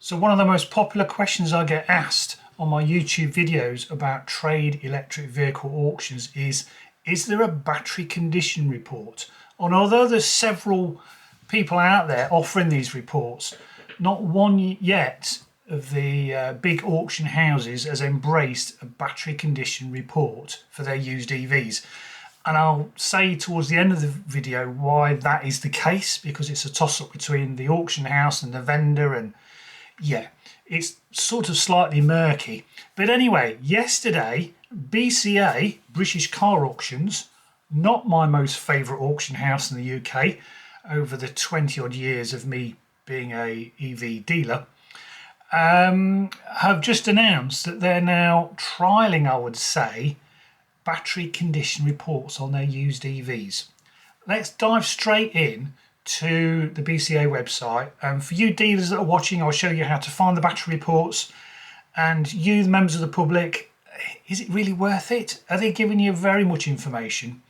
So one of the most popular questions I get asked on my YouTube videos about trade electric vehicle auctions is there a battery condition report? And although there's several people out there offering these reports, not one yet of the big auction houses has embraced a battery condition report for their used EVs. And I'll say towards the end of the video why that is the case, because it's a toss-up between the auction house and the vendor, and yeah, it's sort of slightly murky. But anyway, yesterday, BCA, British Car Auctions, not my most favourite auction house in the UK, over the 20 odd years of me being a EV dealer, have just announced that they're now trialling, I would say, battery condition reports on their used EVs. Let's dive straight in to the BCA website, and for you dealers that are watching, I'll show you how to find the battery reports. And you, the members of the public, is it really worth it? Are they giving you very much information?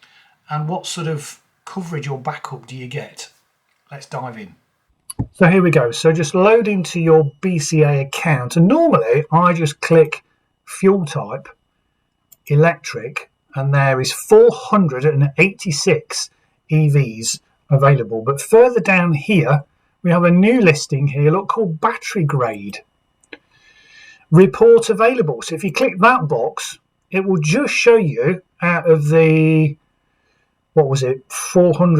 And what sort of coverage or backup do you get? Let's dive in. So here we go. So just load into your BCA account, and normally I just click fuel type, electric, and there is 486 EVs available. But further down here we have a new listing here, look, called battery grade report available. So if you click that box, it will just show you out of the 400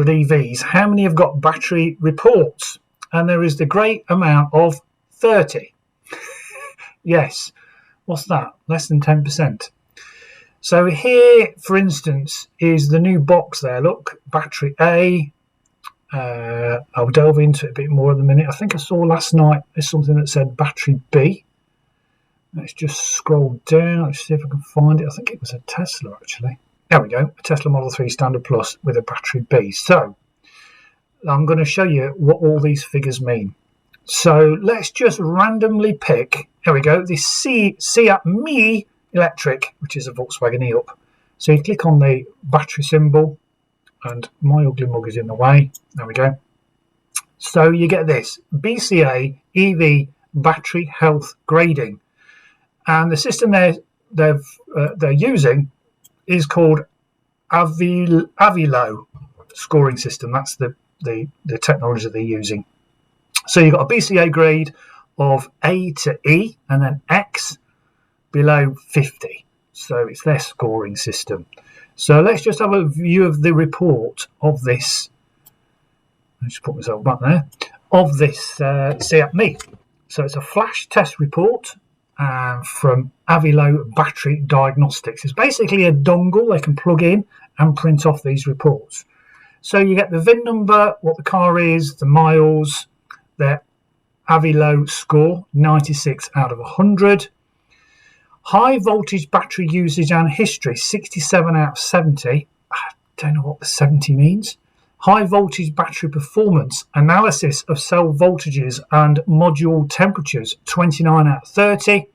EVs, how many have got battery reports, and there is the great amount of 30. Yes, what's that? Less than 10%. So here, for instance, is the new box there. Look, battery A. I'll delve into it a bit more in a minute. I think I saw last night there's something that said battery B. Let's just scroll down. Let's see if I can find it. I think it was a Tesla, actually. There we go, a Tesla Model 3 Standard Plus with a battery B. So I'm going to show you what all these figures mean. So let's just randomly pick, here we go, this 𝐶 electric, which is a Volkswagen e-up. So you click on the battery symbol, and my ugly mug is in the way. There we go. So you get this BCA EV battery health grading, and the system they're using is called 𝐕𝐈𝐃𝐿 scoring system. That's the technology that they're using. So you've got a BCA grade of A to E and then X below 50. So it's their scoring system. So let's just have a view of the report of this. Let's just put myself back there. Of this 𝐶𝐿. So it's a flash test report from 𝐕𝐈𝐃 Battery Diagnostics. It's basically a dongle they can plug in and print off these reports. So you get the VIN number, what the car is, the miles, their 𝐕𝐈𝐃 score, 96 out of 100. High voltage battery usage and history, 67 out of 70. I don't know what the 70 means. High voltage battery performance, analysis of cell voltages and module temperatures, 29 out of 30.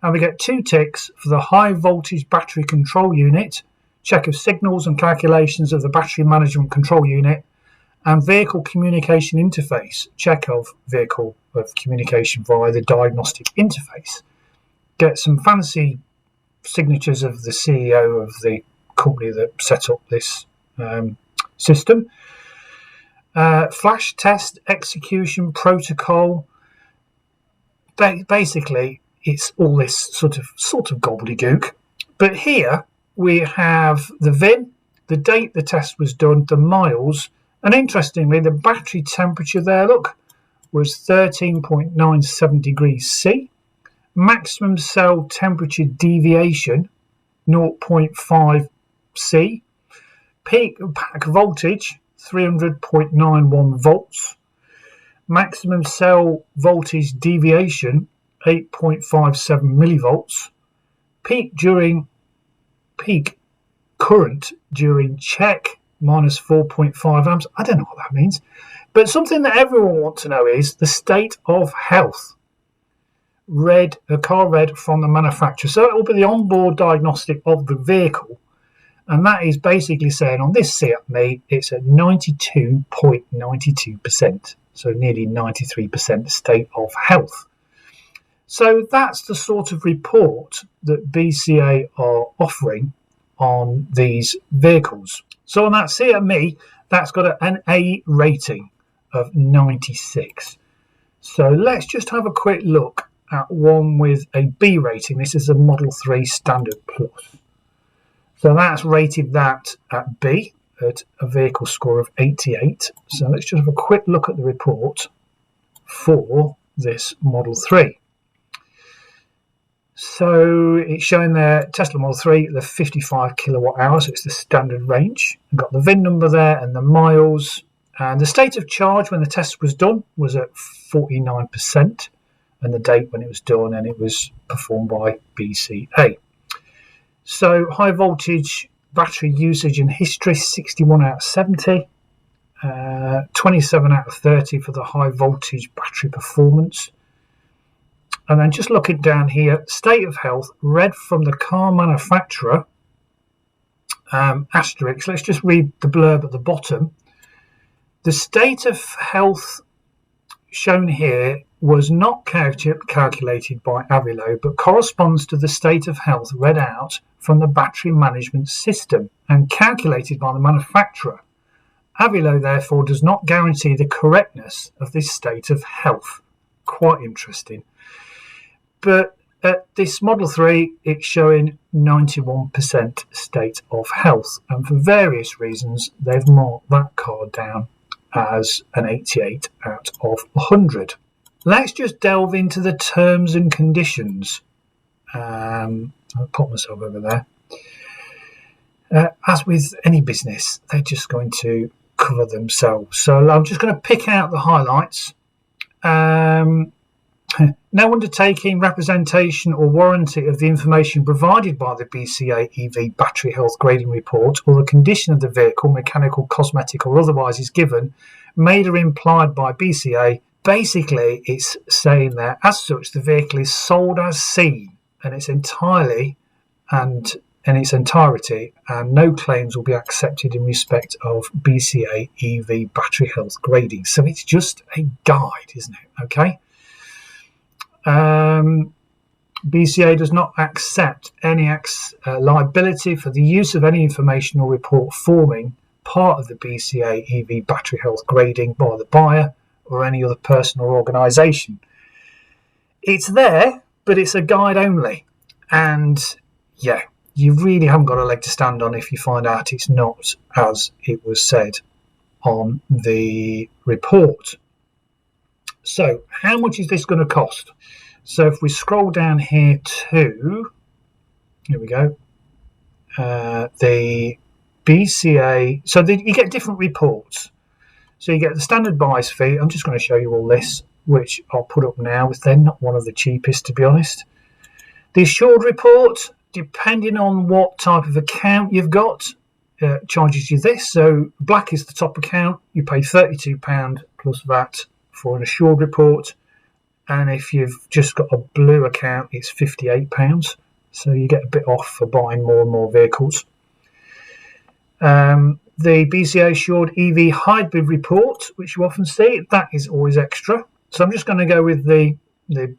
And we get 2 ticks for the high voltage battery control unit, check of signals and calculations of the battery management control unit, and vehicle communication interface, check of vehicle of communication via the diagnostic interface. Get some fancy signatures of the CEO of the company that set up this system. Flash test execution protocol. Basically, it's all this sort of gobbledygook. But here we have the VIN, the date the test was done, the miles, and interestingly, the battery temperature there, look, was 13.97 degrees C. Maximum cell temperature deviation, 0.5 C. Peak pack voltage, 300.91 volts. Maximum cell voltage deviation, 8.57 millivolts. Peak current during check, minus 4.5 amps. I don't know what that means. But something that everyone wants to know is the state of health. A car read from the manufacturer. So it will be the onboard diagnostic of the vehicle. And that is basically saying on this 𝐶𝐿, it's at 92.92%. So nearly 93% state of health. So that's the sort of report that BCA are offering on these vehicles. So on that CME, that's got an A rating of 96. So let's just have a quick look at one with a B rating. This is a Model 3 Standard Plus. So that's rated that at B at a vehicle score of 88. So let's just have a quick look at the report for this Model 3. So it's showing there Tesla Model 3, the 55 kilowatt hours, so it's the standard range. We've got the VIN number there and the miles. And the state of charge when the test was done was at 49%, and the date when it was done, and it was performed by BCA. So high voltage battery usage and history, 61 out of 70, 27 out of 30 for the high voltage battery performance. And then just looking down here, state of health, read from the car manufacturer, asterisk, let's just read the blurb at the bottom. The state of health shown here was not calculated by 𝐕𝐈𝐒, but corresponds to the state of health read out from the battery management system and calculated by the manufacturer. 𝐕𝐈𝐒 therefore does not guarantee the correctness of this state of health. Quite interesting. But at this Model 3, it's showing 91% state of health. And for various reasons, they've marked that car down as an 88 out of 100. Let's just delve into the terms and conditions. I'll pop myself over there. As with any business, they're just going to cover themselves. So I'm just going to pick out the highlights. No undertaking, representation or warranty of the information provided by the BCA EV battery health grading report or the condition of the vehicle, mechanical, cosmetic or otherwise is given, made or implied by BCA. Basically, it's saying that as such, the vehicle is sold as seen and it's entirely and in its entirety, and no claims will be accepted in respect of BCA EV battery health grading. So it's just a guide, isn't it? Okay. BCA does not accept any liability for the use of any information or report forming part of the BCA EV battery health grading by the buyer or any other person or organisation. It's there, but it's a guide only. And yeah, you really haven't got a leg to stand on if you find out it's not as it was said on the report. So how much is this going to cost? So if we scroll down here to, here we go, the BCA, so you get different reports. So you get the standard buys fee. I'm just going to show you all this, which I'll put up now, as they're not one of the cheapest, to be honest. The assured report, depending on what type of account you've got, charges you this. So black is the top account. You pay £32 plus VAT for an assured report, and if you've just got a blue account, it's £58, so you get a bit off for buying more and more vehicles. The BCA assured EV hybrid report, which you often see, that is always extra. So I'm just going to go with the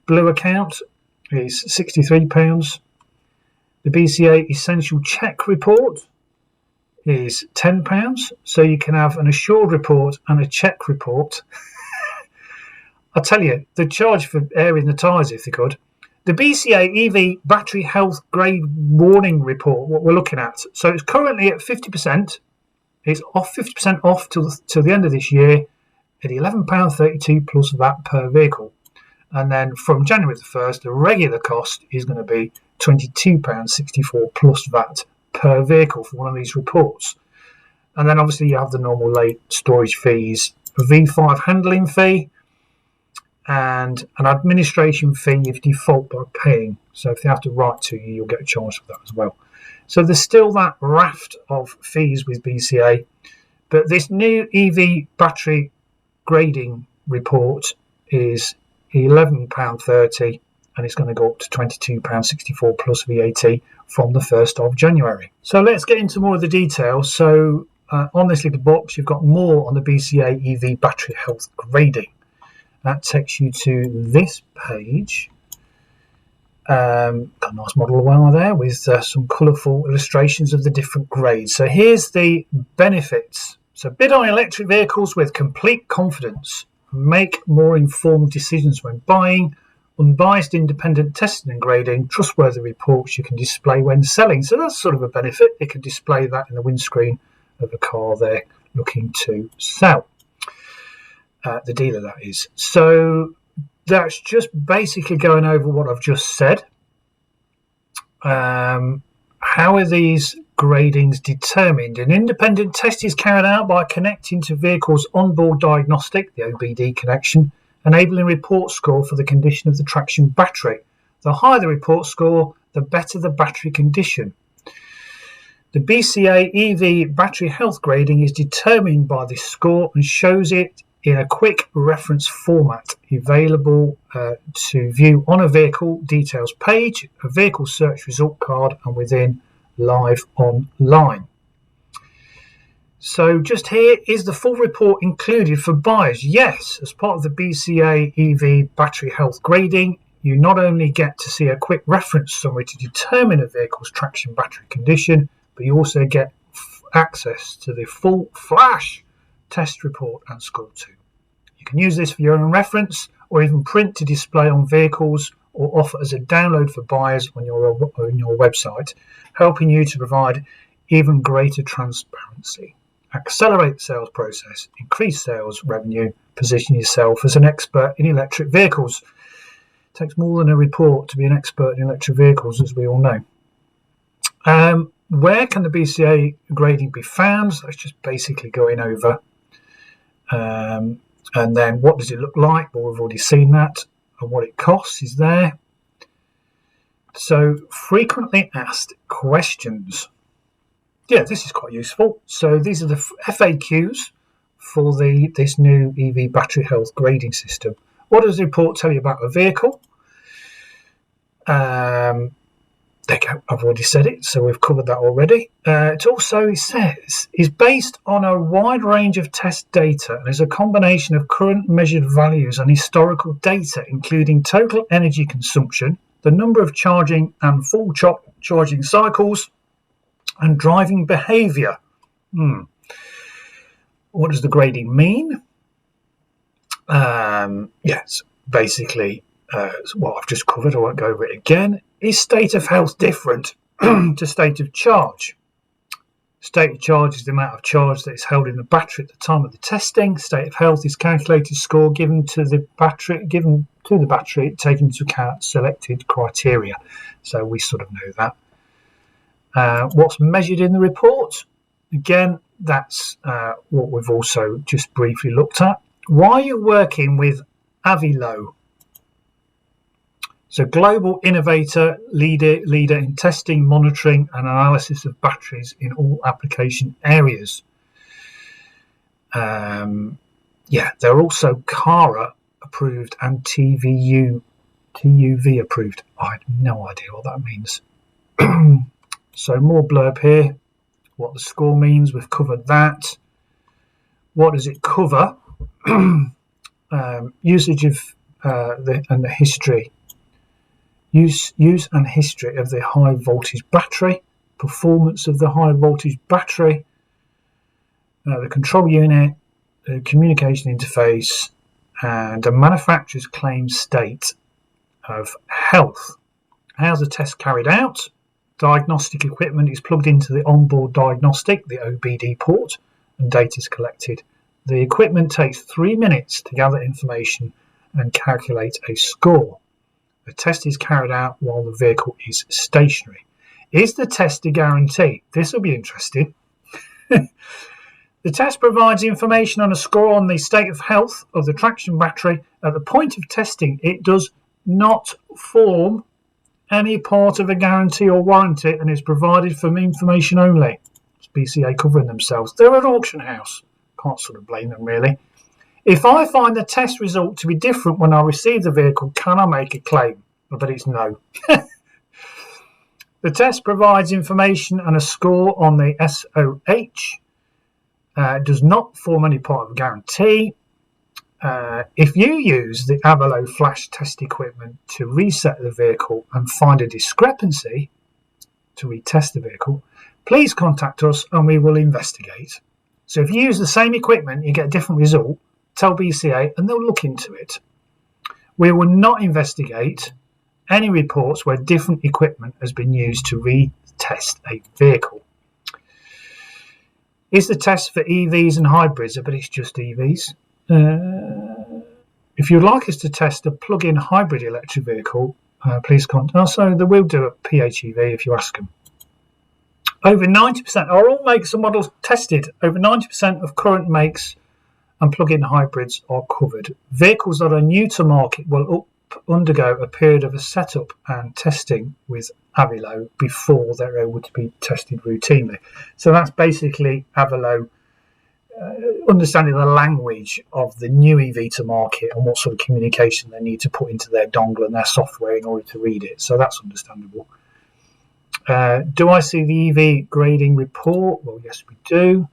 blue account, is £63. The BCA essential check report is £10, so you can have an assured report and a check report. I tell you, the charge for airing the tyres if they could. The BCA EV battery health grade warning report, what we're looking at. So it's currently at 50%. It's off 50% off till the end of this year at £11.32 plus VAT per vehicle. And then from January the 1st, the regular cost is going to be £22.64 plus VAT per vehicle for one of these reports. And then obviously you have the normal late storage fees, a V5 handling fee, and an administration fee if default by paying. So if they have to write to you, you'll get a charge for that as well. So there's still that raft of fees with BCA, but this new EV battery grading report is £11.30 and it's going to go up to £22.64 plus VAT from the 1st of January. So let's get into more of the details. So on this little box, you've got more on the BCA EV battery health grading. That takes you to this page, Got a nice model of one there with some colourful illustrations of the different grades. So here's the benefits. So bid on electric vehicles with complete confidence. Make more informed decisions when buying. Unbiased independent testing and grading. Trustworthy reports you can display when selling. So that's sort of a benefit. You can display that in the windscreen of a car they're looking to sell. The dealer, that is. So that's just basically going over what I've just said. How are these gradings determined? An independent test is carried out by connecting to vehicle's onboard diagnostic, the OBD connection, enabling report score for the condition of the traction battery. The higher the report score, the better the battery condition. The BCA EV battery health grading is determined by this score and shows it in a quick reference format available to view on a vehicle details page, a vehicle search result card, and within live online. So just here, is the full report included for buyers? Yes, as part of the BCA EV battery health grading, you not only get to see a quick reference summary to determine a vehicle's traction battery condition, but you also get access to the full flash test report and score too. You can use this for your own reference or even print to display on vehicles or offer as a download for buyers on your website, helping you to provide even greater transparency, accelerate the sales process, increase sales revenue, position yourself as an expert in electric vehicles. It takes more than a report to be an expert in electric vehicles, as we all know. Where can the BCA grading be found? So it's just basically going over. And then what does it look like? Well, we've already seen that. And what it costs is there. So frequently asked questions. Yeah, this is quite useful. So these are the FAQs for this new EV battery health grading system. What does the report tell you about a vehicle? There you go. I've already said it, so we've covered that already. It also says is based on a wide range of test data and is a combination of current measured values and historical data, including total energy consumption, the number of charging and full charging cycles, and driving behaviour. What does the grading mean? Yes, basically, what I've just covered. I won't go over it again. Is state of health different to state of charge? State of charge is the amount of charge that is held in the battery at the time of the testing. State of health is calculated score given to the battery, taking into account selected criteria. So we sort of know that. What's measured in the report? Again, that's what we've also just briefly looked at. Why are you working with 𝐕𝐈𝐒? So global innovator, leader in testing, monitoring and analysis of batteries in all application areas. They're also CARA approved and TUV approved. I have no idea what that means. So more blurb here. What the score means, we've covered that. What does it cover? Usage of and the history. Use and history of the high voltage battery, performance of the high voltage battery, the control unit, the communication interface, and a manufacturer's claim state of health. How's the test carried out? Diagnostic equipment is plugged into the onboard diagnostic, the OBD port, and data is collected. The equipment takes 3 minutes to gather information and calculate a score. The test is carried out while the vehicle is stationary. Is the test a guarantee? This will be interesting. The test provides information on a score on the state of health of the traction battery. At the point of testing, it does not form any part of a guarantee or warranty and is provided for information only. It's BCA covering themselves. They're an auction house. Can't sort of blame them really. If I find the test result to be different when I receive the vehicle, can I make a claim? I bet it's no. The test provides information and a score on the SOH. Does not form any part of a guarantee. if you use the 𝐵𝐷𝐿 flash test equipment to reset the vehicle and find a discrepancy to retest the vehicle, please contact us and we will investigate. So if you use the same equipment, you get a different result, tell BCA and they'll look into it. We will not investigate any reports where different equipment has been used to retest a vehicle. Is the test for EVs and hybrids, but it's just EVs? If you'd like us to test a plug-in hybrid electric vehicle, please contact us. So they will do a PHEV if you ask them. Over 90% are all makes and models tested. Over 90% of current makes and plug-in hybrids are covered. Vehicles that are new to market will undergo a period of a setup and testing with 𝐵𝐷𝐿 before they're able to be tested routinely. So that's basically 𝐵𝐷𝐿 understanding the language of the new EV to market and what sort of communication they need to put into their dongle and their software in order to read it. So that's understandable. Do I see the EV grading report? Well, yes, we do.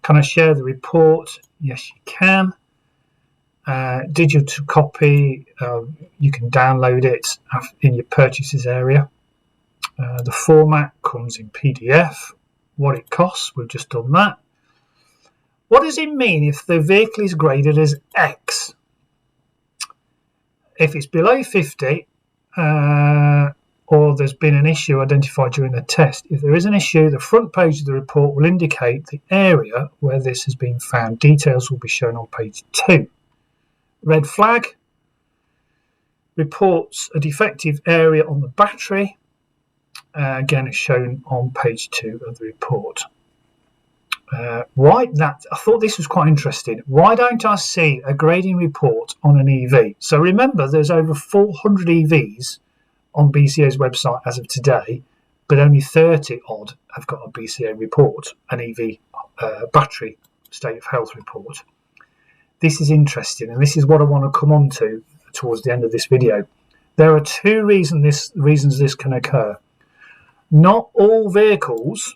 Can I share the report? Yes, you can. Digital copy, you can download it in your purchases area. The format comes in PDF. What it costs, we've just done that. What does it mean if the vehicle is graded as X? If it's below 50 or there's been an issue identified during the test, if there is an issue, the front page of the report will indicate the area where this has been found. Details will be shown on page 2. Red flag reports a defective area on the battery. Again, it's shown on page 2 of the report. I thought this was quite interesting. Why don't I see a grading report on an EV? So remember, there's over 400 EVs on BCA's website as of today, but only 30 odd have got a BCA report, an EV battery state of health report. This is interesting, and this is what I want to come on to towards the end of this video. There are two reasons this can occur. Not all vehicles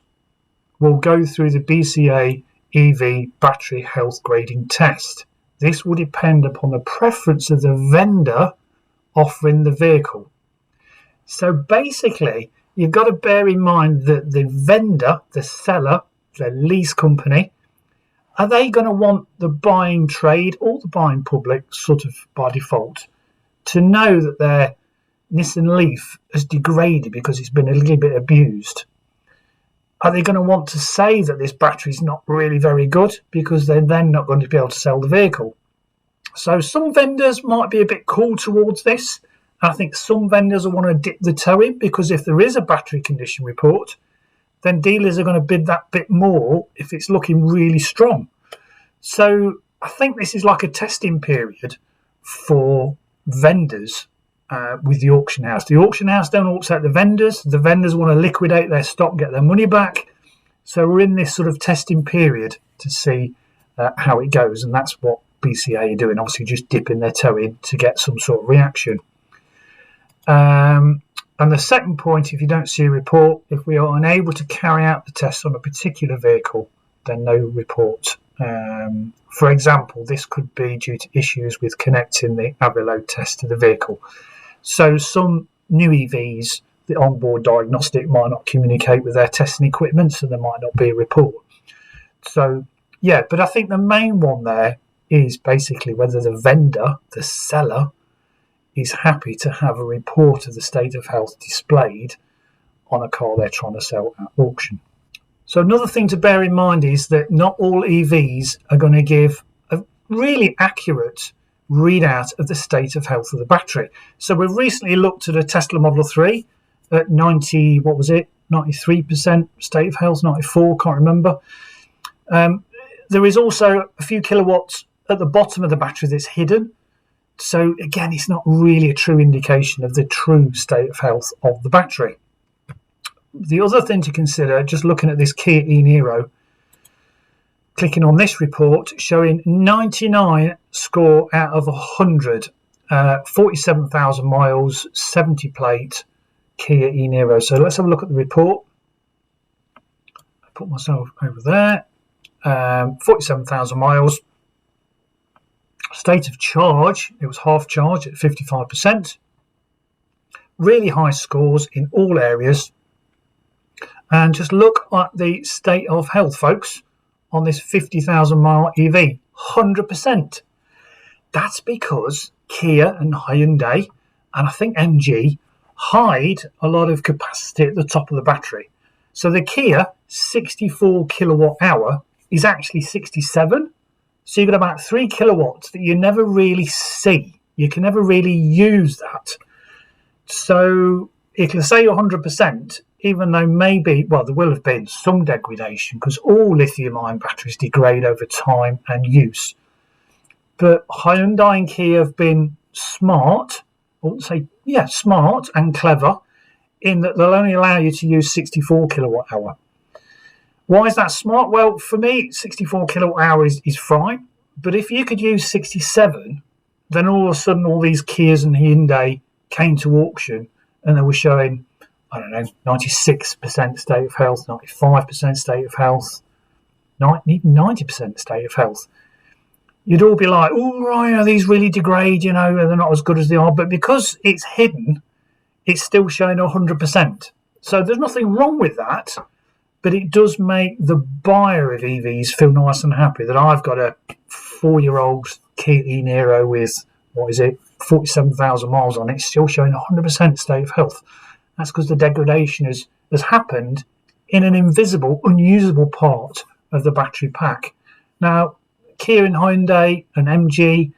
will go through the BCA EV battery health grading test. This will depend upon the preference of the vendor offering the vehicle. So basically, you've got to bear in mind that the vendor, the seller, the lease company, are they going to want the buying trade or the buying public, sort of by default, to know that their Nissan Leaf has degraded because it's been a little bit abused? Are they going to want to say that this battery is not really very good because they're then not going to be able to sell the vehicle? So some vendors might be a bit cool towards this. I think some vendors will want to dip the toe in, because if there is a battery condition report, then dealers are going to bid that bit more if it's looking really strong. So I think this is like a testing period for vendors with the auction house. The auction house don't auction the vendors. The vendors want to liquidate their stock, get their money back. So we're in this sort of testing period to see how it goes, and that's what BCA are doing, obviously just dipping their toe in to get some sort of reaction. And the second point, if you don't see a report, if we are unable to carry out the test on a particular vehicle, then no report. For example, this could be due to issues with connecting the 𝐵𝐷𝐿 test to the vehicle. So some new EVs, the onboard diagnostic might not communicate with their testing equipment, so there might not be a report. So yeah, but I think the main one there is basically whether the vendor, the seller, is happy to have a report of the state of health displayed on a car they're trying to sell at auction. So another thing to bear in mind is that not all EVs are going to give a really accurate readout of the state of health of the battery. So we've recently looked at a Tesla Model 3 at 93% state of health, 94, can't remember. There is also a few kilowatts at the bottom of the battery that's hidden. So again, it's not really a true indication of the true state of health of the battery. The other thing to consider, just looking at this Kia e-Niro, clicking on this report showing 99 score out of 100, 47,000 miles, 70 plate Kia e-Niro. So let's have a look at the report. I put myself over there. 47,000 miles. State of charge, it was half charge at 55%. Really high scores in all areas. And just look at the state of health, folks, on this 50,000 mile EV, 100%. That's because Kia and Hyundai, and I think MG, hide a lot of capacity at the top of the battery. So the Kia 64 kilowatt hour is actually 67. So you've got about 3 kilowatts that you never really see. You can never really use that. So it'll say 100%, even though maybe, well, there will have been some degradation because all lithium-ion batteries degrade over time and use. But Hyundai and Kia have been smart, or say, yeah, smart and clever in that they'll only allow you to use 64 kilowatt hour. Why is that smart? Well, for me, 64 kilowatt hour is fine. But if you could use 67, then all of a sudden all these Kias and Hyundai came to auction and they were showing, I don't know, 96% state of health, 95% state of health, even 90% state of health. You'd all be like, oh, right, these really degrade, you know, they're not as good as they are. But because it's hidden, it's still showing 100%. So there's nothing wrong with that, but it does make the buyer of EVs feel nice and happy that I've got a 4-year-old Kia Niro with, 47,000 miles on it, still showing 100% state of health. That's because the degradation has happened in an invisible, unusable part of the battery pack. Now, Kia and Hyundai and MG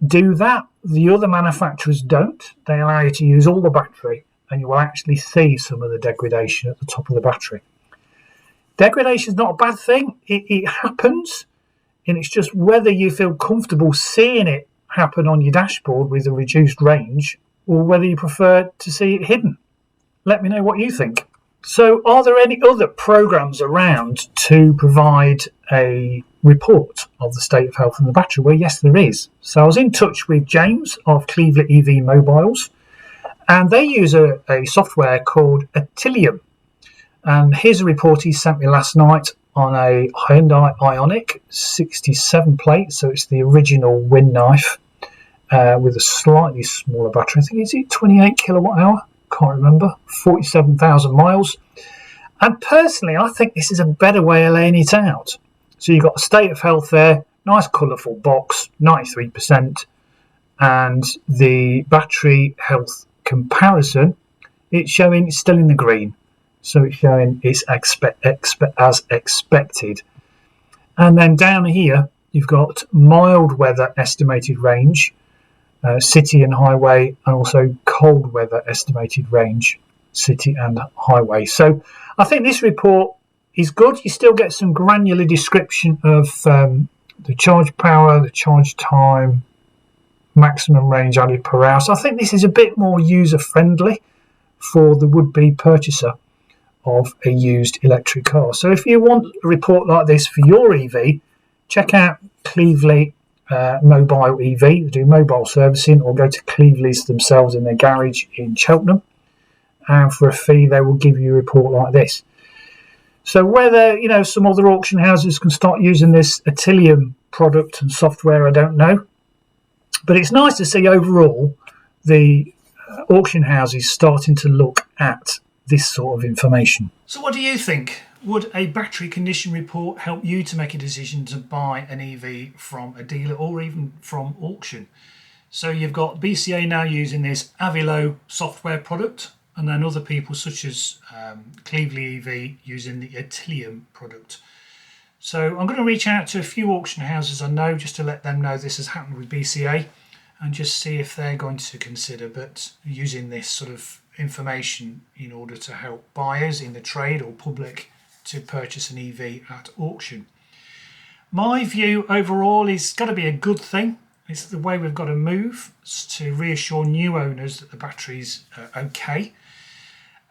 do that. The other manufacturers don't. They allow you to use all the battery and you will actually see some of the degradation at the top of the battery. Degradation is not a bad thing. It happens, and it's just whether you feel comfortable seeing it happen on your dashboard with a reduced range or whether you prefer to see it hidden. Let me know what you think. So are there any other programs around to provide a report of the state of health in the battery? Well, yes, there is. So I was in touch with James of Cleveland EV Mobiles, and they use a software called 𝐇𝐎𝐿. And here's a report he sent me last night on a Hyundai Ioniq 67 plate. So it's the original wind knife with a slightly smaller battery. I think it's 28 kilowatt hour. Can't remember. 47,000 miles. And personally, I think this is a better way of laying it out. So you've got a state of health there, nice colourful box, 93%, and the battery health comparison, it's showing it's still in the green. So it's showing it's as expected. And then down here, you've got mild weather estimated range, city and highway, and also cold weather estimated range, city and highway. So I think this report is good. You still get some granular description of the charge power, the charge time, maximum range added per hour. So I think this is a bit more user-friendly for the would-be purchaser of a used electric car. So if you want a report like this for your EV, check out Cleveland Mobile EV. They do mobile servicing, or go to Cleveland's themselves in their garage in Cheltenham, and for a fee they will give you a report like this. So whether, you know, some other auction houses can start using this 𝐇𝐎𝐿 product and software, I don't know. But it's nice to see overall the auction houses starting to look at this sort of information. So what do you think? Would a battery condition report help you to make a decision to buy an EV from a dealer or even from auction? So you've got BCA now using this 𝐵𝐵𝐿 software product, and then other people such as Cleveland EV using the 𝐇𝐎𝐿 product. So I'm going to reach out to a few auction houses I know just to let them know this has happened with BCA and just see if they're going to consider using this sort of information in order to help buyers in the trade or public to purchase an EV at auction. My view overall is got to be a good thing. It's the way we've got to move to reassure new owners that the battery's okay.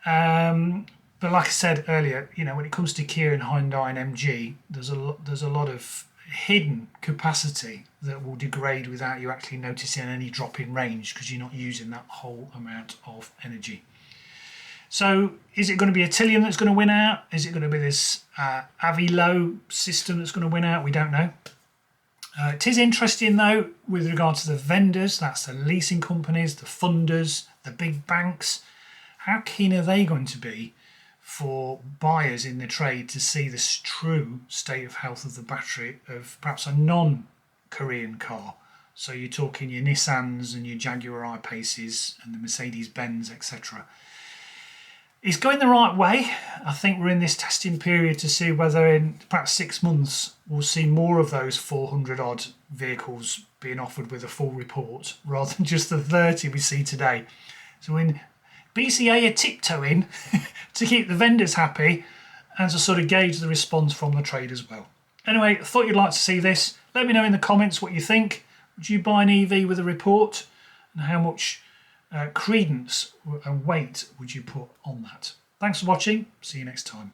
But like I said earlier, you know, when it comes to Kia and Hyundai and MG, there's a lot of hidden capacity that will degrade without you actually noticing any drop in range because you're not using that whole amount of energy. So is it going to be 𝐇𝐎𝐿 that's going to win out? Is it going to be this 𝐵𝐵𝐿 system that's going to win out? We don't know. It is interesting though with regard to the vendors, that's the leasing companies, the funders, the big banks. How keen are they going to be for buyers in the trade to see the true state of health of the battery of perhaps a non-Korean car? So you're talking your Nissans and your Jaguar I-Paces and the Mercedes-Benz, etc. It's going the right way. I think we're in this testing period to see whether in perhaps 6 months we'll see more of those 400 odd vehicles being offered with a full report rather than just the 30 we see today. So when BCA are tiptoeing to keep the vendors happy and to sort of gauge the response from the trade as well. Anyway, I thought you'd like to see this. Let me know in the comments what you think. Would you buy an EV with a report? And how much credence and weight would you put on that? Thanks for watching. See you next time.